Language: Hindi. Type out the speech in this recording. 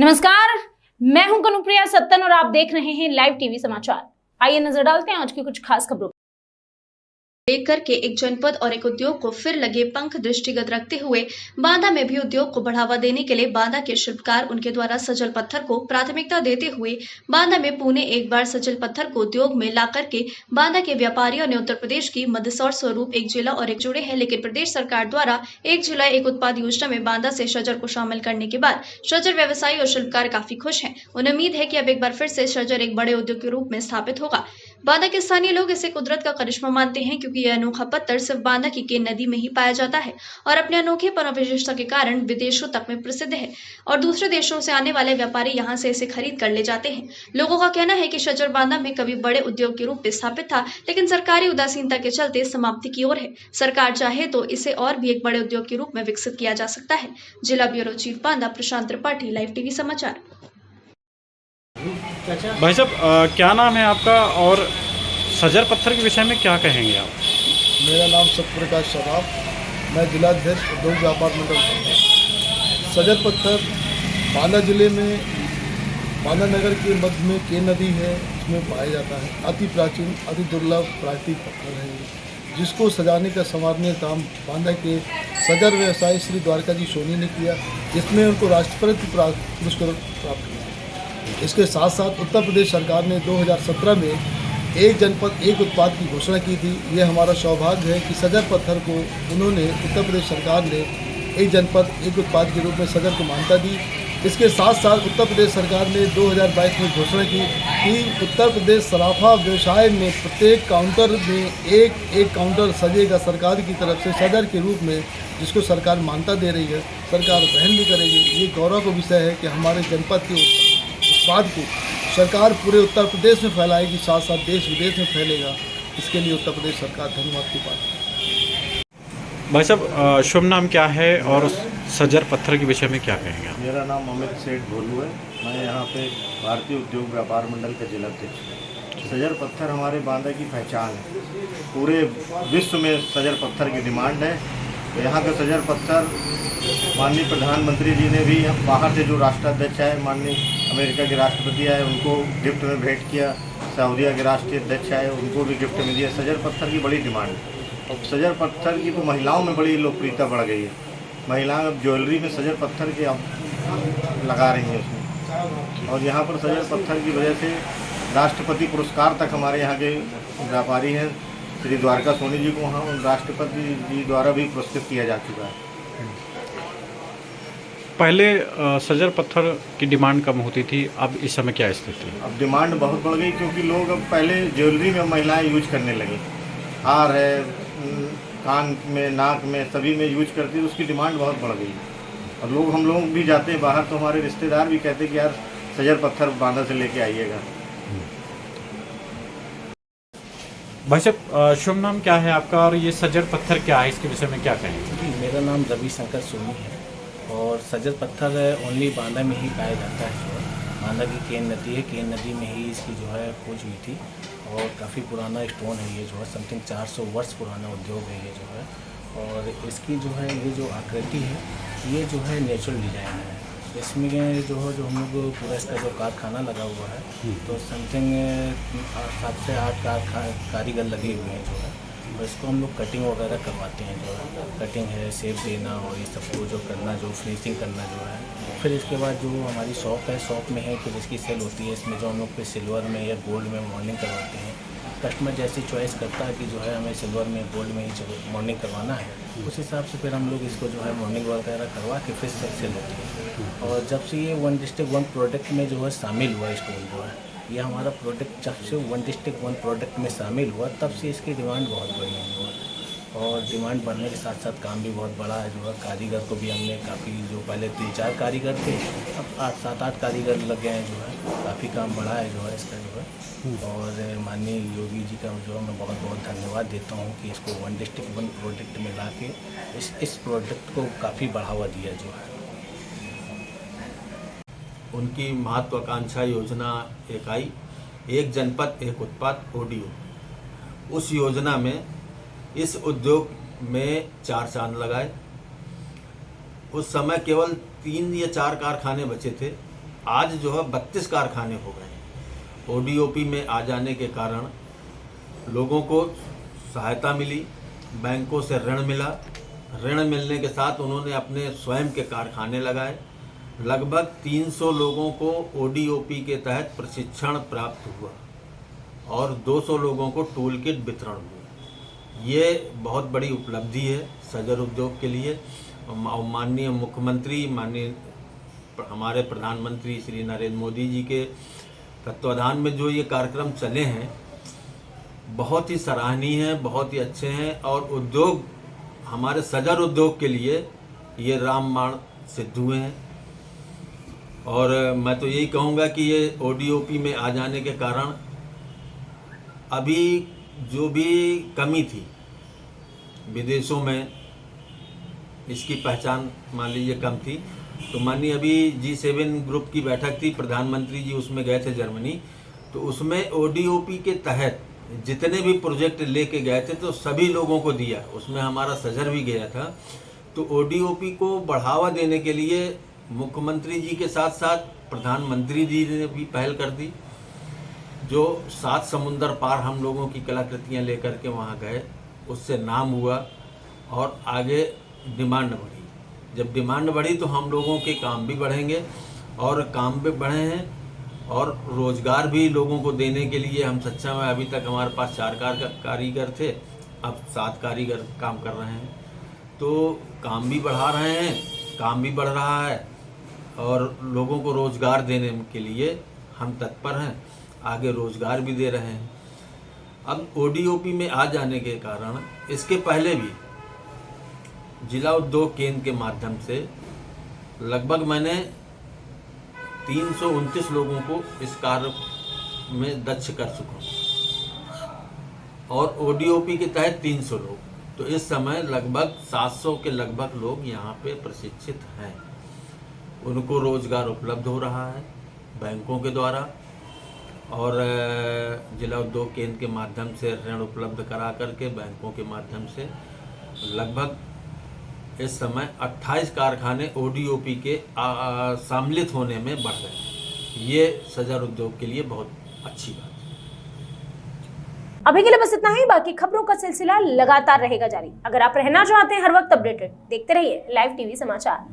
नमस्कार, मैं हूं कनुप्रिया सत्तन और आप देख रहे हैं लाइव टीवी समाचार। आइए नजर डालते हैं आज की कुछ खास खबरों। लेकर के एक जनपद और एक उद्योग को फिर लगे पंख दृष्टिगत रखते हुए बांदा में भी उद्योग को बढ़ावा देने के लिए बांदा के शिल्पकार उनके द्वारा सजल पत्थर को प्राथमिकता देते हुए बांदा में पुणे एक बार सजल पत्थर को उद्योग में ला करके बांदा के व्यापारियों ने उत्तर प्रदेश की मंदसौर स्वरूप एक जिला और एक जुड़े हैं। लेकिन प्रदेश सरकार द्वारा एक जिला एक उत्पाद योजना में बांदा से शजर को शामिल करने के बाद शजर व्यवसायी और शिल्पकार काफी खुश हैं। उन्हें उम्मीद है कि अब एक बार फिर से शजर एक बड़े उद्योग के रूप में स्थापित होगा। बांदा के स्थानीय लोग इसे कुदरत का करिश्मा मानते हैं क्योंकि यह अनोखा पत्थर सिर्फ बांदा की केन नदी में ही पाया जाता है और अपने अनोखेपन और विशेषता के कारण विदेशों तक में प्रसिद्ध है और दूसरे देशों से आने वाले व्यापारी यहां से इसे खरीद कर ले जाते हैं। लोगों का कहना है कि शजर बांदा में कभी बड़े उद्योग के रूप में स्थापित था, लेकिन सरकारी उदासीनता के चलते समाप्ति की ओर है। सरकार चाहे तो इसे और भी एक बड़े उद्योग के रूप में विकसित किया जा सकता है। जिला ब्यूरो चीफ बांदा प्रशांत त्रिपाठी, लाइव टीवी समाचार। भाई साहब, क्या नाम है आपका और सजर पत्थर के विषय में क्या कहेंगे आप? मेरा नाम सत्यप्रकाश शराफ, मैं जिलाध्यक्ष उद्योग व्यापार मंडल। सजर पत्थर बांदा जिले में बांदा नगर के मध्य में केन नदी है, उसमें पाया जाता है। अति प्राचीन अति दुर्लभ प्राकृतिक पत्थर है, जिसको सजाने का संवारने का काम बांदा के सजर व्यवसायी श्री द्वारका जी सोनी ने किया, जिसमें उनको राष्ट्रपति पुरस्कार प्राप्त किया। इसके साथ साथ उत्तर प्रदेश सरकार ने 2017 में एक जनपद एक उत्पाद की घोषणा की थी। ये हमारा सौभाग्य है कि सजर पत्थर को उन्होंने उत्तर प्रदेश सरकार ने एक जनपद एक उत्पाद के रूप में सजर को मान्यता दी। इसके साथ साथ उत्तर प्रदेश सरकार ने 2022 में घोषणा की कि उत्तर प्रदेश सराफा व्यवसाय में प्रत्येक काउंटर में एक काउंटर सजेगा सरकार की तरफ से सजर के रूप में, जिसको सरकार मान्यता दे रही है। सरकार वहन भी करेगी। ये गौरव का विषय है कि हमारे जनपद के उत्पाद को सरकार पूरे उत्तर प्रदेश में फैलाएगी, साथ साथ देश विदेश में फैलेगा। इसके लिए उत्तर प्रदेश सरकार धन्यवाद की बात है। भाई साहब, शुभ नाम क्या है और सजर पत्थर के विषय में क्या कहेंगे आप? मेरा नाम अमित सेठ भोलू है। मैं यहाँ पे भारतीय उद्योग व्यापार मंडल का जिलाध्यक्ष हूँ। सजर पत्थर हमारे बांदा की पहचान है। पूरे विश्व में सजर पत्थर की डिमांड है। यहाँ का सजर पत्थर माननीय प्रधानमंत्री जी ने भी बाहर से जो राष्ट्राध्यक्ष है, माननीय अमेरिका के राष्ट्रपति आए, उनको गिफ्ट में भेंट किया। सऊदीया के राष्ट्रीय अध्यक्ष आए, उनको भी गिफ्ट में दिया। सजर पत्थर की बड़ी डिमांड है और सजर पत्थर की तो महिलाओं में बड़ी लोकप्रियता बढ़ गई है। महिलाएं अब ज्वेलरी में सजर पत्थर के अब लगा रही हैं उसमें, और यहाँ पर सजर पत्थर की वजह से राष्ट्रपति पुरस्कार तक हमारे यहाँ के व्यापारी हैं श्री द्वारका सोनी जी को वहाँ राष्ट्रपति जी द्वारा भी पुरस्कृत किया जा चुका है। पहले सजर पत्थर की डिमांड कम होती थी, अब इस समय क्या स्थिति है? अब डिमांड बहुत बढ़ गई क्योंकि लोग अब पहले ज्वेलरी में महिलाएं यूज करने लगी। हार है, कान में, नाक में, सभी में यूज करती है, उसकी डिमांड बहुत बढ़ गई। और हम लोग भी जाते हैं बाहर तो हमारे रिश्तेदार भी कहते हैं कि यार सजर पत्थर बांदा से लेके आइएगा। भाई साहब, शुभ नाम क्या है आपका और ये सजर पत्थर क्या है, इसके विषय में क्या कहेंगे? मेरा नाम रविशंकर सोनी है और सजर पत्थर ओनली बांदा में ही पाया जाता है। बांदा की केन नदी है, केन नदी में ही इसकी जो है खोज हुई थी और काफ़ी पुराना स्टोन है। ये जो है समथिंग 400 वर्ष पुराना उद्योग है ये जो है। और इसकी जो है ये जो आकृति है ये जो है नेचुरल डिज़ाइन है। इसमें जो हम लोग पूरा इसका जो कारखाना लगा हुआ है तो समथिंग 7 से 8 कारीगर लगे हुए हैं जो है। और इसको हम लोग कटिंग वगैरह करवाते हैं, जो है कटिंग है, शेप देना और ये सबको जो करना, जो फिनिशिंग करना जो है। फिर इसके बाद जो हमारी शॉप है, शॉप में है कि जिसकी सेल होती है, इसमें जो हम लोग पे सिल्वर में या गोल्ड में मॉर्निंग करवाते हैं। कस्टमर जैसी चॉइस करता है कि जो है हमें सिल्वर में, गोल्ड में ही मॉर्निंग करवाना है, उस हिसाब से फिर हम लोग इसको जो है मॉर्निंग वगैरह करवा के फिर सेल होती है। और जब से ये 1 डिस्ट्रिक्ट 1 प्रोडक्ट में जो है शामिल हुआ स्टोन जो है, ये हमारा प्रोडक्ट जब से 1 डिस्ट्रिक्ट 1 प्रोडक्ट में शामिल हुआ तब से इसकी डिमांड बहुत बढ़ी है। और डिमांड बढ़ने के साथ साथ काम भी बहुत बड़ा है जो है। कारीगर को भी हमने काफ़ी, जो पहले 3-4 कारीगर थे, अब 7-8 कारीगर लग गए हैं जो है। काफ़ी काम बढ़ा है जो है इसका जो है। और माननीय योगी जी का जो है मैं बहुत बहुत धन्यवाद देता हूँ कि इसको 1 डिस्ट्रिक्ट 1 प्रोडक्ट में ला के इस प्रोडक्ट को काफ़ी बढ़ावा दिया जो है। उनकी महत्वाकांक्षा योजना एक आई, एक जनपद एक उत्पाद ODO। उस योजना में इस उद्योग में 4 चांद लगाए। उस समय केवल 3 या 4 कारखाने बचे थे आज जो है 32 कारखाने हो गए। ओडीओपी में आ जाने के कारण लोगों को सहायता मिली, बैंकों से ऋण मिला। ऋण मिलने के साथ उन्होंने अपने स्वयं के कारखाने लगाए। लगभग 300 लोगों को ओडीओपी के तहत प्रशिक्षण प्राप्त हुआ और 200 लोगों को टूल किट वितरण हुआ। ये बहुत बड़ी उपलब्धि है सजर उद्योग के लिए। माननीय मुख्यमंत्री, माननीय हमारे प्रधानमंत्री श्री नरेंद्र मोदी जी के तत्वाधान में जो ये कार्यक्रम चले हैं, बहुत ही सराहनीय हैं, बहुत ही अच्छे हैं और उद्योग, हमारे सजर उद्योग के लिए ये रामबाण सिद्ध हुए हैं। और मैं तो यही कहूँगा कि ये ओडीओपी में आ जाने के कारण अभी जो भी कमी थी विदेशों में, इसकी पहचान मान लीजिए कम थी, तो मानिए अभी G7 ग्रुप की बैठक थी, प्रधानमंत्री जी उसमें गए थे जर्मनी, तो उसमें ओडीओपी के तहत जितने भी प्रोजेक्ट लेके गए थे तो सभी लोगों को दिया, उसमें हमारा सजर भी गया था। तो ओडीओपी को बढ़ावा देने के लिए मुख्यमंत्री जी के साथ साथ प्रधानमंत्री जी ने भी पहल कर दी। जो 7 समुंदर पार हम लोगों की कलाकृतियाँ लेकर के वहाँ गए, उससे नाम हुआ और आगे डिमांड बढ़ी। जब डिमांड बढ़ी तो हम लोगों के काम भी बढ़ेंगे और काम भी बढ़े हैं और रोज़गार भी लोगों को देने के लिए हम सक्षम हैं। अभी तक हमारे पास 4 कारीगर थे, अब 7 कारीगर काम कर रहे हैं। तो काम भी बढ़ा रहे हैं, काम भी बढ़ रहा है और लोगों को रोज़गार देने के लिए हम तत्पर हैं, आगे रोज़गार भी दे रहे हैं। अब ओडीओपी में आ जाने के कारण इसके पहले भी जिला उद्योग केंद्र के माध्यम से लगभग मैंने 329 लोगों को इस कार्य में दक्ष कर चुका हूँ और ओडीओपी के तहत 300 लोग। तो इस समय लगभग 700 के लगभग लोग यहाँ पे प्रशिक्षित हैं। उनको रोज़गार उपलब्ध हो रहा है बैंकों के द्वारा और जिला उद्योग केंद्र के माध्यम से ऋण उपलब्ध करा करके बैंकों के माध्यम से लगभग इस समय 28 कारखाने ओडीओपी के सम्मिलित होने में बढ़ गए हैं। ये सजर उद्योग के लिए बहुत अच्छी बात है। अभी के लिए बस इतना ही। बाकी खबरों का सिलसिला लगातार रहेगा जारी। अगर आप रहना चाहते हैं हर वक्त अपडेटेड, देखते रहिए लाइव टीवी समाचार।